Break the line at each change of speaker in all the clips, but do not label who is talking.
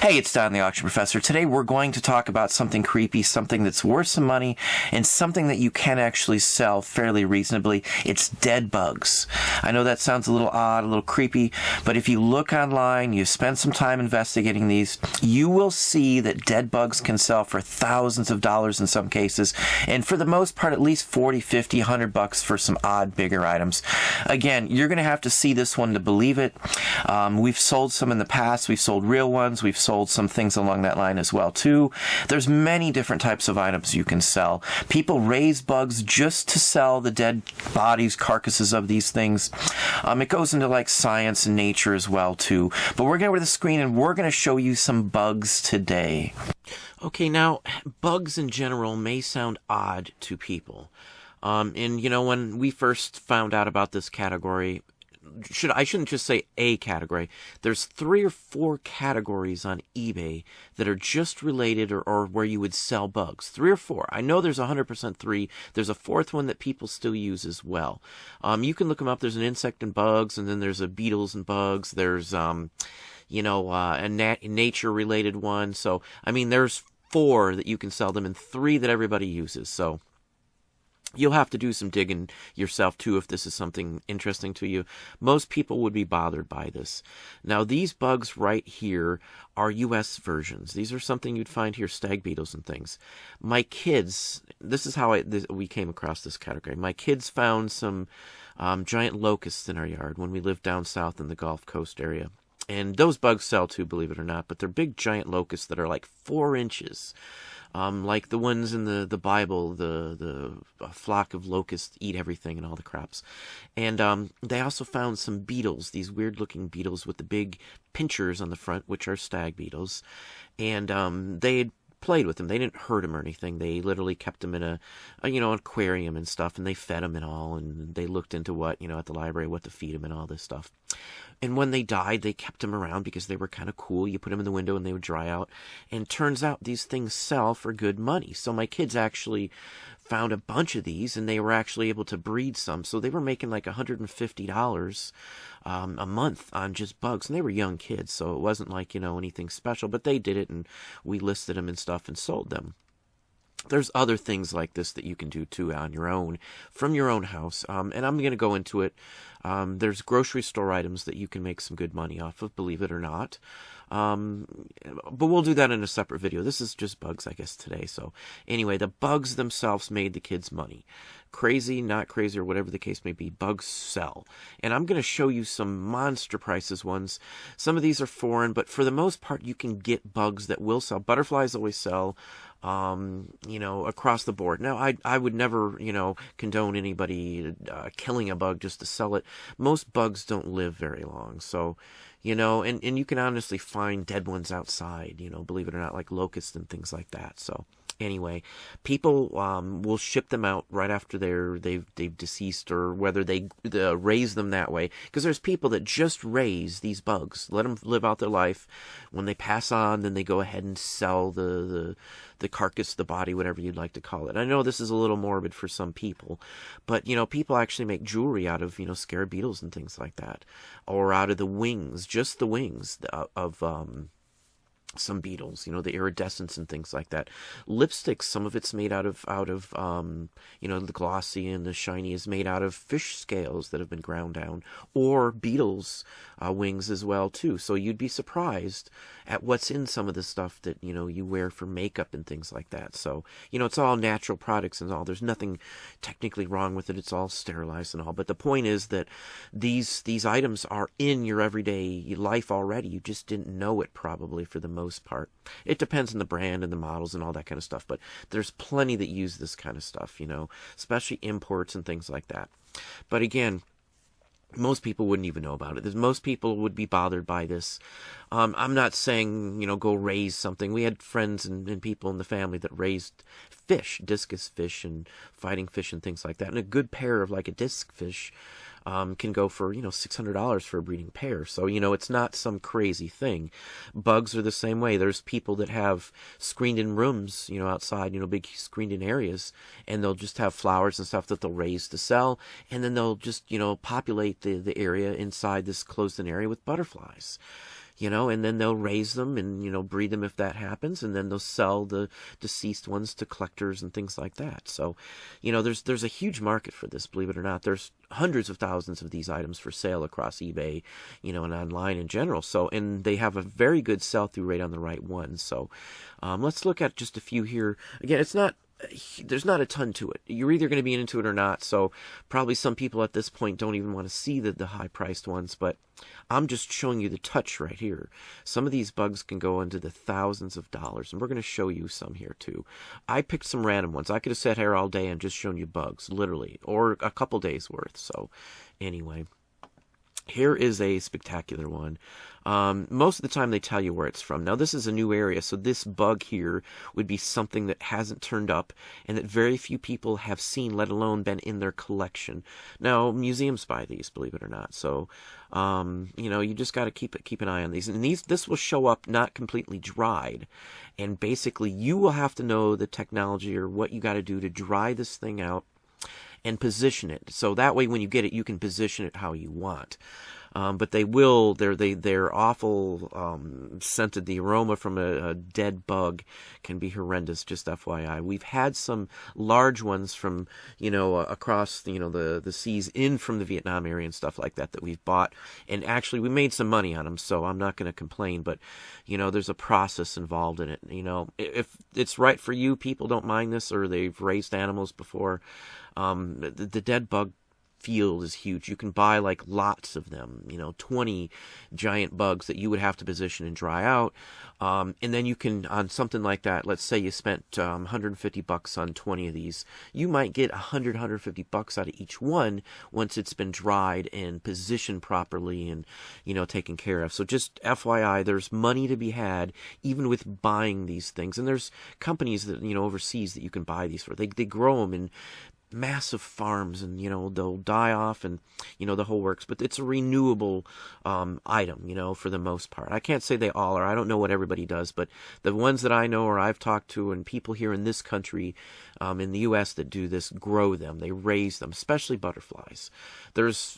Hey, it's Don the Auction Professor. Today we're going to talk about something creepy, something that's worth some money, and something that you can actually sell fairly reasonably. It's dead bugs. I know that sounds a little odd, a little creepy, but if you look online, you spend some time investigating these, you will see that dead bugs can sell for thousands of dollars in some cases, and for the most part, at least 40, 50, 100 bucks for some odd, bigger items. Again, you're going to have to see this one to believe it. We've sold some in the past. We've sold real ones. We've sold some things along that line as well too. There's many different types of items you can sell. People raise bugs just to sell the dead bodies, carcasses of these things. It goes into like science and nature as well too. But we're going to go to the screen and we're going to show you some bugs today. Okay, now bugs in general may sound odd to people. And you know, when we first found out about this category, I shouldn't just say a category. There's 3 or 4 categories on eBay that are just related or where you would sell bugs. 3 or 4. I know there's 100% 3. There's a 4th one that people still use as well. You can look them up. There's an insect and bugs, and then there's a beetles and bugs. There's, a nature-related one. So, I mean, there's 4 that you can sell them and 3 that everybody uses. So you'll have to do some digging yourself, too, if this is something interesting to you. Most people would be bothered by this. Now, these bugs right here are U.S. versions. These are something you'd find here, stag beetles and things. My kids, this is how we came across this category. My kids found some giant locusts in our yard when we lived down south in the Gulf Coast area. And those bugs sell, too, believe it or not, but they're big giant locusts that are like 4 inches. Like the ones in the Bible, the flock of locusts eat everything and all the crops. And they also found some beetles, these weird-looking beetles with the big pinchers on the front, which are stag beetles. And they had played with them. They didn't hurt them or anything. They literally kept them in an aquarium and stuff, and they fed them and all, and they looked into at the library, what to feed them and all this stuff. And when they died, they kept them around because they were kind of cool. You put them in the window and they would dry out. And turns out these things sell for good money. So my kids actually found a bunch of these, and they were actually able to breed some. So they were making like $150 a month on just bugs. And they were young kids, so it wasn't like, anything special. But they did it, and we listed them and stuff and sold them. There's other things like this that you can do, too, on your own, from your own house. And I'm going to go into it. There's grocery store items that you can make some good money off of, believe it or not. But we'll do that in a separate video. This is just bugs, I guess, today. So anyway, the bugs themselves made the kids money. Crazy, not crazy, or whatever the case may be, bugs sell. And I'm going to show you some monster prices ones. Some of these are foreign, but for the most part, you can get bugs that will sell. Butterflies always sell, across the board. Now, I would never, condone anybody killing a bug just to sell it. Most bugs don't live very long. So, and you can honestly find dead ones outside, believe it or not, like locusts and things like that. So anyway, people will ship them out right after they've deceased, or whether they raise them that way. Because there's people that just raise these bugs, let them live out their life. When they pass on, then they go ahead and sell the carcass, the body, whatever you'd like to call it. I know this is a little morbid for some people, but people actually make jewelry out of scarab beetles and things like that, or out of the wings, just the wings of some beetles, the iridescence and things like that. Lipsticks, some of it's made out of the glossy and the shiny is made out of fish scales that have been ground down, or beetles' wings as well too. So you'd be surprised at what's in some of the stuff that you wear for makeup and things like that. So it's all natural products and all. There's nothing technically wrong with it. It's all sterilized and all. But the point is that these items are in your everyday life already. You just didn't know it probably for the most part. It depends on the brand and the models and all that kind of stuff, but there's plenty that use this kind of stuff, especially imports and things like that. But again, most people wouldn't even know about it. Most people would be bothered by this. I'm not saying, go raise something. We had friends and people in the family that raised fish, discus fish and fighting fish and things like that. And a good pair of like a disc fish can go for, $600 for a breeding pair. So, it's not some crazy thing. Bugs are the same way. There's people that have screened in rooms, outside, big screened in areas, and they'll just have flowers and stuff that they'll raise to sell. And then they'll just, populate the area inside this closed in area with butterflies. and then they'll raise them and, breed them if that happens, and then they'll sell the deceased ones to collectors and things like that. So, there's a huge market for this, believe it or not. There's hundreds of thousands of these items for sale across eBay, and online in general. So, and they have a very good sell-through rate on the right ones. So, let's look at just a few here. Again, there's not a ton to it. You're either going to be into it or not, so probably some people at this point don't even want to see the high-priced ones, but I'm just showing you the touch right here. Some of these bugs can go into the thousands of dollars, and we're going to show you some here too. I picked some random ones. I could have sat here all day and just shown you bugs, literally, or a couple days worth. So anyway, here is a spectacular one. Most of the time they tell you where it's from. Now this is a new area, so this bug here would be something that hasn't turned up and that very few people have seen, let alone been in their collection. Now museums buy these, believe it or not. So, you just got to keep an eye on these. And this will show up not completely dried. And basically you will have to know the technology or what you got to do to dry this thing out and position it. So that way when you get it, you can position it how you want. But they're awful scented. The aroma from a dead bug can be horrendous, just FYI. We've had some large ones from, across, the seas in from the Vietnam area and stuff like that we've bought. And actually we made some money on them, so I'm not going to complain. But, there's a process involved in it. If it's right for you, people don't mind this, or they've raised animals before. The dead bug field is huge. You can buy like lots of them, 20 giant bugs that you would have to position and dry out. And then you can, on something like that, let's say you spent $150 on 20 of these, you might get $150 out of each one once it's been dried and positioned properly and, taken care of. So just FYI, there's money to be had even with buying these things. And there's companies that, overseas that you can buy these for. They grow them in massive farms, and they'll die off, and the whole works, but it's a renewable item, for the most part. I can't say they all are. I don't know what everybody does, but the ones that I know or I've talked to, and people here in this country, in the US that do this, grow them. They raise them, especially butterflies. There's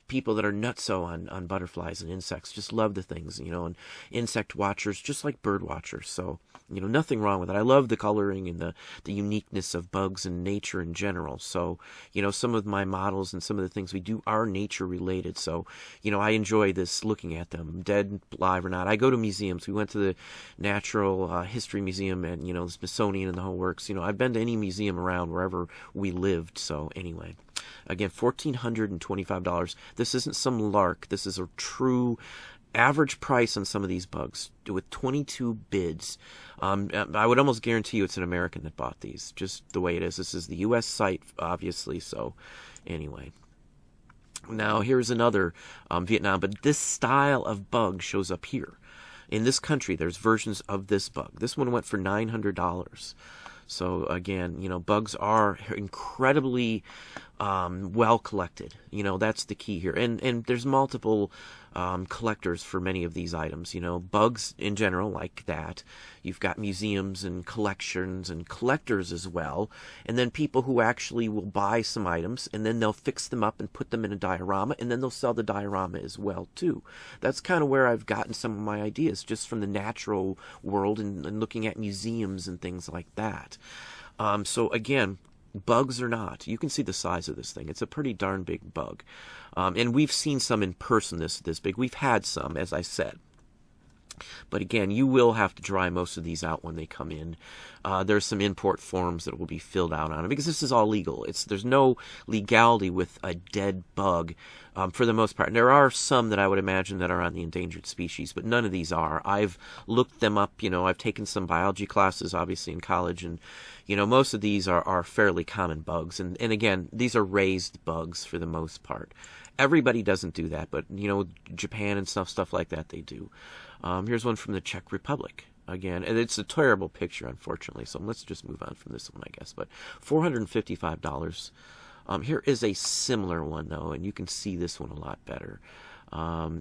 people that are nutso on butterflies and insects, just love the things, and insect watchers, just like bird watchers. So nothing wrong with it. I love the coloring and the uniqueness of bugs and nature in general. So, some of my models and some of the things we do are nature related. So, I enjoy this, looking at them, dead, live or not. I go to museums. We went to the Natural History Museum and, the Smithsonian and the whole works. I've been to any museum around wherever we lived. So anyway, again, $1,425. This isn't some lark. This is a true average price on some of these bugs with 22 bids. I would almost guarantee you it's an American that bought these, just the way it is. This is the U.S. site, obviously. So anyway, now here's another Vietnam, but this style of bug shows up here. In this country, there's versions of this bug. This one went for $900. So again, bugs are incredibly well collected. That's the key here. And there's multiple collectors for many of these items. Bugs in general, like that. You've got museums and collections and collectors as well. And then people who actually will buy some items and then they'll fix them up and put them in a diorama, and then they'll sell the diorama as well too. That's kind of where I've gotten some of my ideas, just from the natural world and looking at museums and things like that. So again, bugs or not, you can see the size of this thing. It's a pretty darn big bug. And we've seen some in person this big. We've had some, as I said. But again, you will have to dry most of these out when they come in. There's some import forms that will be filled out on it, because this is all legal. There's no legality with a dead bug for the most part. And there are some that I would imagine that are on the endangered species, but none of these are. I've looked them up. I've taken some biology classes, obviously, in college, and most of these are fairly common bugs. And again, these are raised bugs for the most part. Everybody doesn't do that, but Japan and stuff like that, they do. Here's one from the Czech Republic. Again, and it's a terrible picture, unfortunately, so let's just move on from this one, I guess. But $455. Here is a similar one, though, and you can see this one a lot better.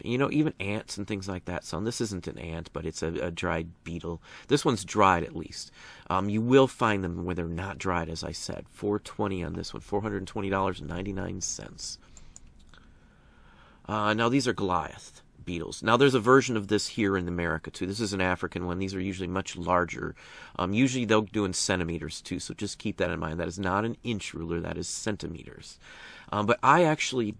Even ants and things like that. So this isn't an ant, but it's a dried beetle. This one's dried, at least. You will find them where they're not dried, as I said. $420 on this one. $420.99. Now, these are Goliath beetles. Now, there's a version of this here in America, too. This is an African one. These are usually much larger. Usually they'll do in centimeters, too, so just keep that in mind. That is not an inch ruler. That is centimeters. But I actually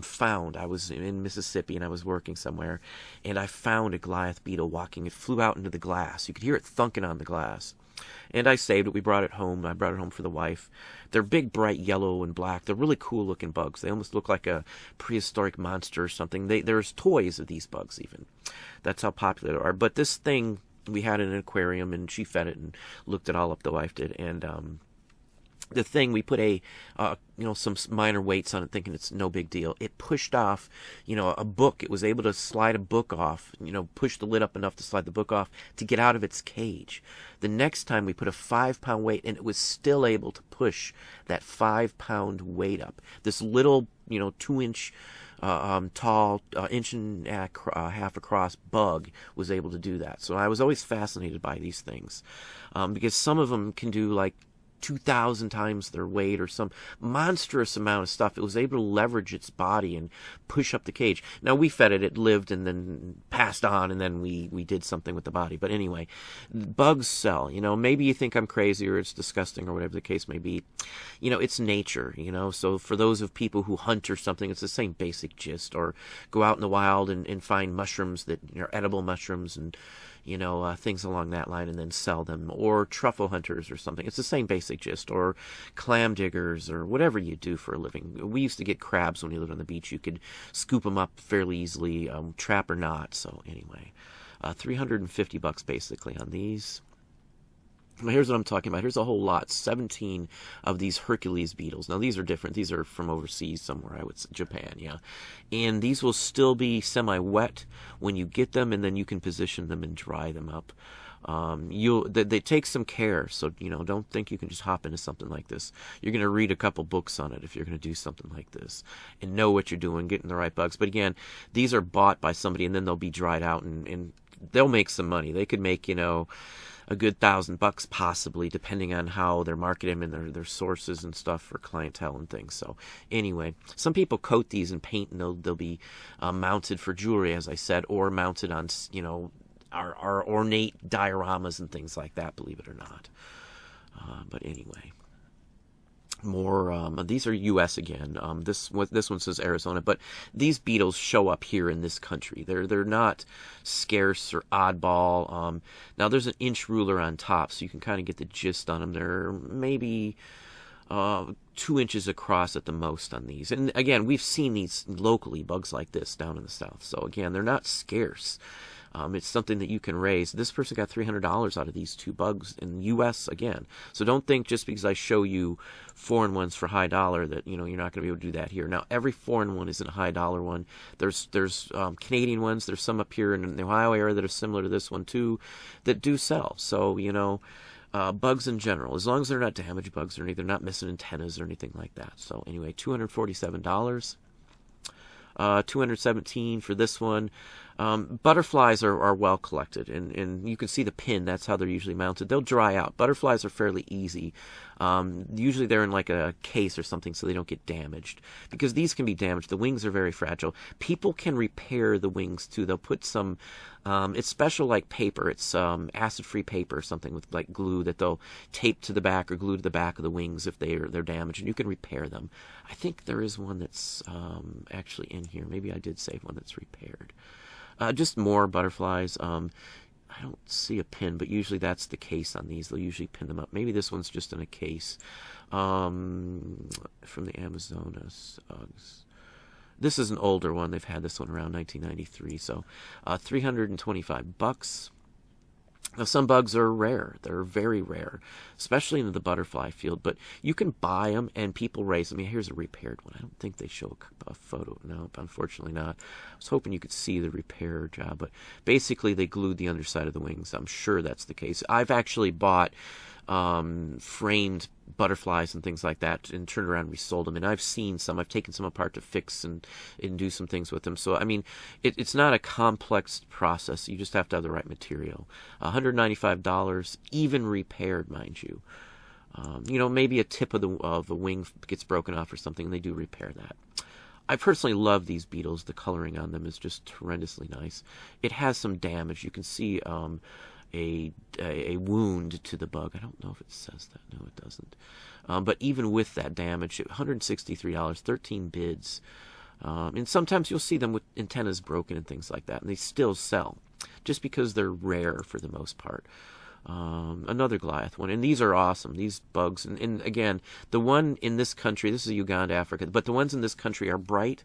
found, I was in Mississippi and I was working somewhere, and I found a Goliath beetle walking. It flew out into the glass. You could hear it thunking on the glass. And I saved it. We brought it home. I brought it home for the wife. They're big, bright yellow and black. They're really cool looking bugs. They almost look like a prehistoric monster or something. There's toys of these bugs even. That's how popular they are. But this thing, we had in an aquarium, and she fed it and looked it all up, the wife did. And the thing, we put some minor weights on it, thinking it's no big deal. It pushed off, a book. It was able to slide a book off, push the lid up enough to slide the book off to get out of its cage. The next time we put a 5-pound weight, and it was still able to push that 5-pound weight up. This little, 2-inch tall, inch and a half across bug was able to do that. So I was always fascinated by these things, because some of them can do like 2,000 times their weight or some monstrous amount of stuff. It was able to leverage its body and push up the cage. Now, we fed it. It lived and then passed on, and then we did something with the body. But anyway, bugs sell. Maybe you think I'm crazy or it's disgusting or whatever the case may be. It's nature, So for those of people who hunt or something, it's the same basic gist. Or go out in the wild and find mushrooms that are edible mushrooms and things along that line, and then sell them. Or truffle hunters or something. It's the same basic gist. Or clam diggers, or whatever you do for a living. We used to get crabs when we lived on the beach. You could scoop them up fairly easily, trap or not. So anyway, $350 basically on these. Now, here's what I'm talking about. Here's a whole lot, 17 of these Hercules beetles. Now, these are different. These are from overseas somewhere, I would say, Japan, yeah. And these will still be semi-wet when you get them, and then you can position them and dry them up. They take some care, so, don't think you can just hop into something like this. You're going to read a couple books on it if you're going to do something like this and know what you're doing, getting the right bugs. But again, these are bought by somebody, and then they'll be dried out, and they'll make some money. They could make, a good $1,000 possibly, depending on how they're marketing them and their sources and stuff for clientele and things. So anyway, some people coat these in paint, and they'll be mounted for jewelry, as I said, or mounted on our ornate dioramas and things like that, believe it or not. But anyway, more. These are U.S. again. This one says Arizona, but these beetles show up here in this country. They're not scarce or oddball. Now there's an inch ruler on top, so you can kind of get the gist on them. They're maybe 2 inches across at the most on these. And again, we've seen these locally, bugs like this down in the south. So again, they're not scarce. It's something that you can raise. This person got $300 out of these 2 bugs in the U.S. again. So don't think just because I show you foreign ones for high dollar that you're not going to be able to do that here. Now, every foreign one isn't a high dollar one. There's Canadian ones. There's some up here in the Ohio area that are similar to this one too, that do sell. So bugs in general, as long as they're not damaged bugs or anything, they're not missing antennas or anything like that. So anyway, $247. $217 for this one. Butterflies are well collected, and you can see the pin. That's how they're usually mounted. They'll dry out. Butterflies are fairly easy. Usually they're in like a case or something so they don't get damaged, because these can be damaged. The wings are very fragile. People can repair the wings too. They'll put some it's special like paper. It's acid-free paper or something with like glue that they'll tape to the back or glue to the back of the wings if they're damaged, and you can repair them. I think there is one that's actually in here. Maybe I did save one that's repaired. Just more butterflies. I don't see a pin, but usually that's the case on these. They'll usually pin them up. Maybe this one's just in a case. From the Amazonas. This is an older one. They've had this one around 1993. So $325. Now, some bugs are rare. They're very rare, especially in the butterfly field. But you can buy them, and people raise them. Here's a repaired one. I don't think they show a photo. No, unfortunately not. I was hoping you could see the repair job. But basically, they glued the underside of the wings. I'm sure that's the case. I've actually bought framed butterflies and things like that and turned around and resold them, and I've seen some. I've taken some apart to fix and do some things with them. So I mean, it's not a complex process. You just have to have the right material. $195, even repaired, mind you. Maybe a tip of the wing gets broken off or something, and they do repair that. I personally love these beetles. The coloring on them is just horrendously nice. It has some damage. You can see a wound to the bug. I don't know if it says that. No, it doesn't. But even with that damage, $163, 13 bids. And sometimes you'll see them with antennas broken and things like that, and they still sell, just because they're rare for the most part. Another Goliath one, and these are awesome, these bugs. And again, the one in this country, this is Uganda, Africa, but the ones in this country are bright.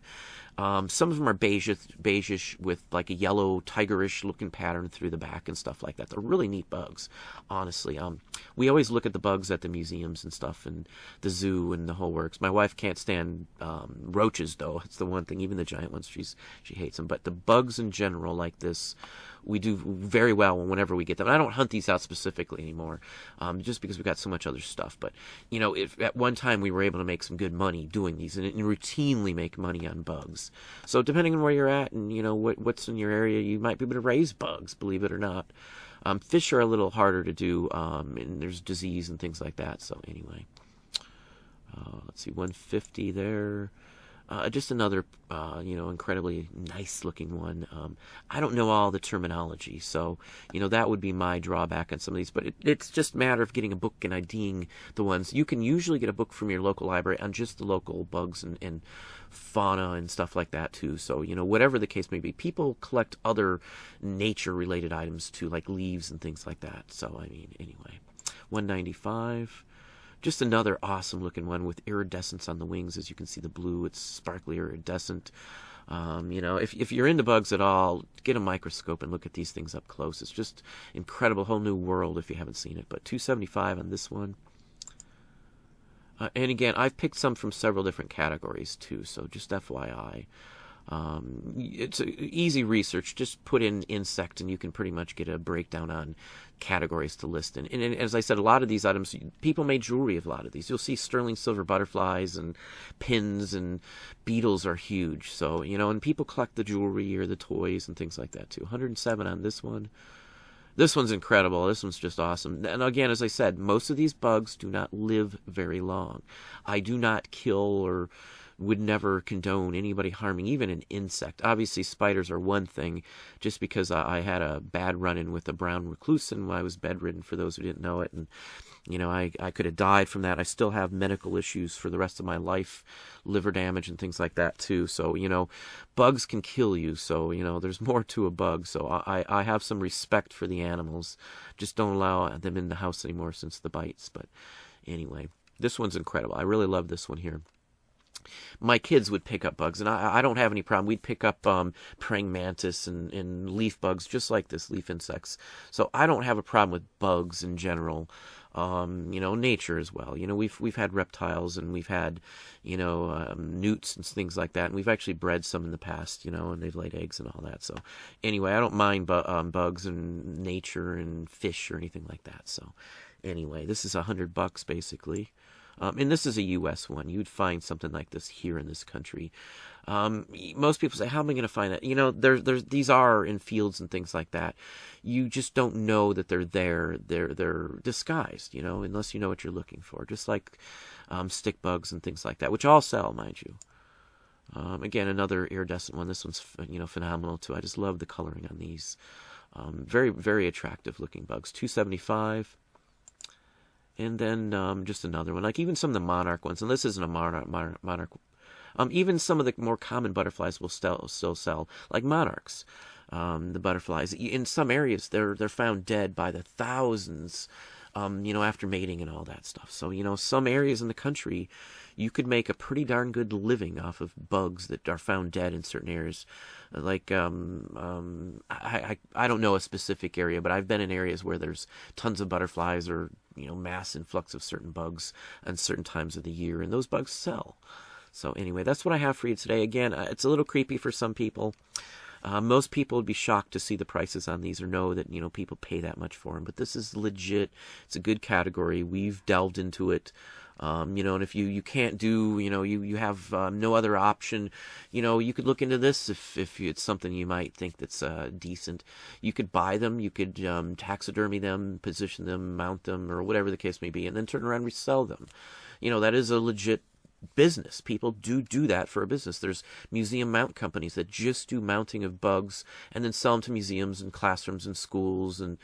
Some of them are beigeish with like a yellow tigerish looking pattern through the back and stuff like that. They're really neat bugs, honestly. We always look at the bugs at the museums and stuff, and the zoo and the whole works. My wife can't stand roaches, though. It's the one thing. Even the giant ones, she hates them. But the bugs in general, like this, we do very well whenever we get them. And I don't hunt these out specifically anymore, just because we've got so much other stuff. But, you know, if at one time we were able to make some good money doing these, and routinely make money on bugs. So depending on where you're at and, you know, what's in your area, you might be able to raise bugs, believe it or not. Fish are a little harder to do, and there's disease and things like that. So anyway, let's see, 150 there. Just another, you know, incredibly nice looking one. I don't know all the terminology, so, you know, that would be my drawback on some of these, but it's just a matter of getting a book and IDing the ones. You can usually get a book from your local library on just the local bugs and fauna and stuff like that too. So, you know, whatever the case may be, people collect other nature related items too, like leaves and things like that. So, I mean, anyway, 195. Just another awesome looking one with iridescence on the wings. As you can see, the blue, it's sparkly iridescent. You know, if you're into bugs at all, get a microscope and look at these things up close. It's just incredible, whole new world if you haven't seen it. But $275 on this one. And again, I've picked some from several different categories too, so just FYI. It's easy research. Just put in insect and you can pretty much get a breakdown on categories to list. And as I said, a lot of these items, people made jewelry of a lot of these. You'll see sterling silver butterflies and pins, and beetles are huge. So, you know, and people collect the jewelry or the toys and things like that too. 107 on this one. This one's incredible. This one's just awesome. And again, as I said, most of these bugs do not live very long. I do not kill or would never condone anybody harming even an insect. Obviously, spiders are one thing, just because I had a bad run-in with a brown reclusin when I was bedridden, for those who didn't know it. And, you know, I could have died from that. I still have medical issues for the rest of my life, liver damage and things like that, too. So, you know, bugs can kill you. So, you know, there's more to a bug. So I have some respect for the animals. Just don't allow them in the house anymore since the bites. But anyway, this one's incredible. I really love this one here. My kids would pick up bugs, and I don't have any problem. We'd pick up praying mantis and leaf bugs, just like this, leaf insects. So I don't have a problem with bugs in general. You know, nature as well. You know, we've had reptiles, and we've had, you know, newts and things like that, and we've actually bred some in the past, you know, and they've laid eggs and all that. So anyway, I don't mind bugs and nature and fish or anything like that. So anyway, this is $100 basically. And this is a U.S. one. You'd find something like this here in this country. Most people say, how am I going to find that? You know, these are in fields and things like that. You just don't know that they're there. They're disguised, you know, unless you know what you're looking for. Just like stick bugs and things like that, which all sell, mind you. Again, another iridescent one. This one's, you know, phenomenal too. I just love the coloring on these. Very, very attractive looking bugs. $275. And then just another one, like even some of the monarch ones. And this isn't a monarch. Even some of the more common butterflies will still sell, like monarchs. The butterflies in some areas they're found dead by the thousands. You know, after mating and all that stuff. So, you know, some areas in the country, you could make a pretty darn good living off of bugs that are found dead in certain areas. Like, I don't know a specific area, but I've been in areas where there's tons of butterflies or, you know, mass influx of certain bugs at certain times of the year, and those bugs sell. So anyway, that's what I have for you today. Again, it's a little creepy for some people. Most people would be shocked to see the prices on these or know that, you know, people pay that much for them. But this is legit. It's a good category. We've delved into it. You know, and if you can't do, you know, you have no other option, you know, you could look into this if it's something you might think that's decent. You could buy them. You could taxidermy them, position them, mount them, or whatever the case may be, and then turn around and resell them. You know, that is a legit business. People do that for a business. There's museum mount companies that just do mounting of bugs and then sell them to museums and classrooms and schools and,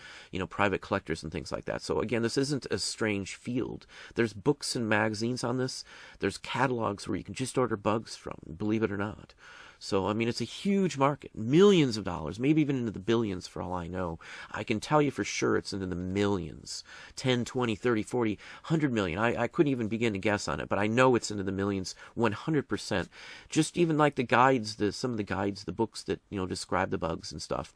private collectors and things like that. So again, this isn't a strange field. There's books and magazines on this. There's catalogs where you can just order bugs from, believe it or not. So, I mean, it's a huge market, millions of dollars, maybe even into the billions for all I know. I can tell you for sure it's into the millions, 10, 20, 30, 40, 100 million. I couldn't even begin to guess on it, but I know it's into the millions 100%. Just even like the guides, some of the guides, the books that, describe the bugs and stuff.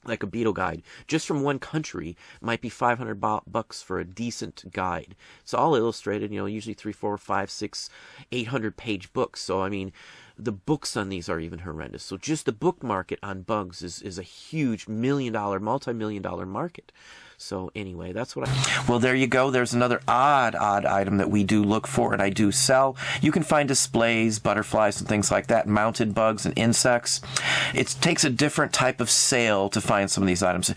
Like a beetle guide, just from one country, might be $500 for a decent guide. It's all illustrated, usually 3, 4, 5, 6, 800-page books. So, I mean, the books on these are even horrendous. So just the book market on bugs is a huge multi-million-dollar market. So anyway, that's what Well, there you go. There's another odd item that we do look for and I do sell. You can find displays, butterflies, and things like that, mounted bugs and insects. It takes a different type of sale to find some of these items.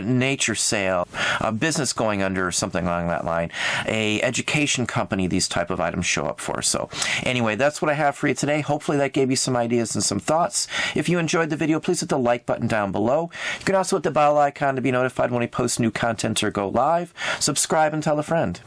Nature sale, a business going under or something along that line, a education company, these type of items show up for. So anyway, that's what I have for you today. Hopefully that gave you some ideas and some thoughts. If you enjoyed the video, please hit the like button down below. You can also hit the bell icon to be notified when we post new content or go live. Subscribe and tell a friend.